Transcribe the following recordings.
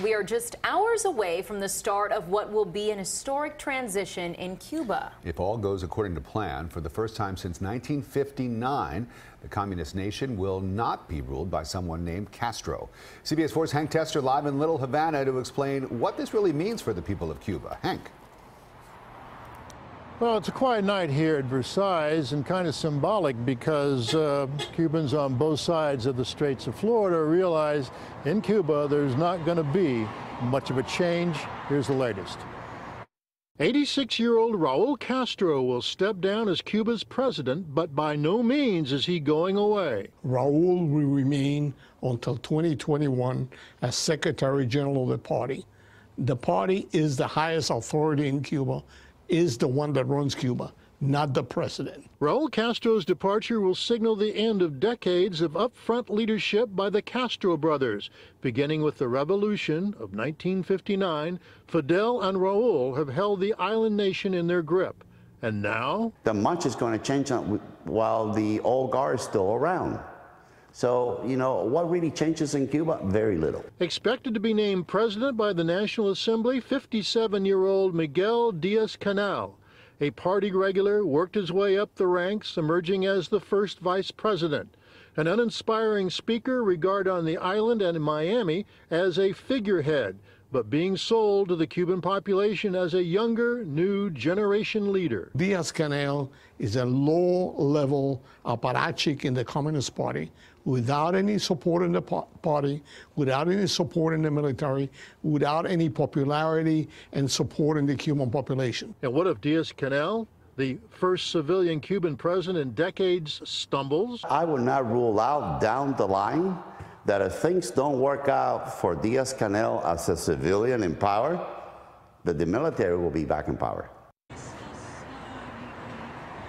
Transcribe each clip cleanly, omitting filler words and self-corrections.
we are just hours away from the start of what will be an historic transition in Cuba. If all goes according to plan, for the first time since 1959, the communist nation will not be ruled by someone named Castro. CBS 4's Hank Tester live in Little Havana to explain what this really means for the people of Cuba. Hank. Well, it's a quiet night here at Versailles and kind of symbolic because Cubans on both sides of the Straits of Florida realize in Cuba there's not going to be much of a change. Here's the latest. 86-year-old Raul Castro will step down as Cuba's president, but by no means is he going away. Raul will remain until 2021 as Secretary General of the party. The party is the highest authority in Cuba, is the one that runs Cuba, not the president. Raul Castro's departure will signal the end of decades of upfront leadership by the Castro brothers. Beginning with the revolution of 1959, Fidel and Raul have held the island nation in their grip. And now? The much is going to change while the old guard is still around. So, you know, what really changes in Cuba? Very little. Expected to be named president by the National Assembly, 57-year-old Miguel Diaz-Canel. A party regular, worked his way up the ranks, emerging as the first vice president. An uninspiring speaker, regarded on the island and in Miami as a figurehead, but being sold to the Cuban population as a younger, new generation leader. Diaz-Canel is a low-level apparatchik in the Communist Party, without any support in the party, without any support in the military, without any popularity and support in the Cuban population. And what if Diaz-Canel, the first civilian Cuban president in decades, stumbles? I would not rule out down the line that if things don't work out for Diaz-Canel as a civilian in power, that the military will be back in power.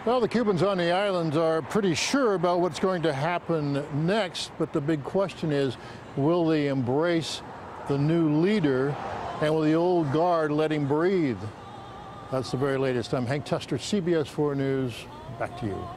Well, the Cubans on the islands are pretty sure about what's going to happen next, but the big question is, will they embrace the new leader, and will the old guard let him breathe? That's the very latest. I'm Hank Tester, CBS 4 News. Back to you.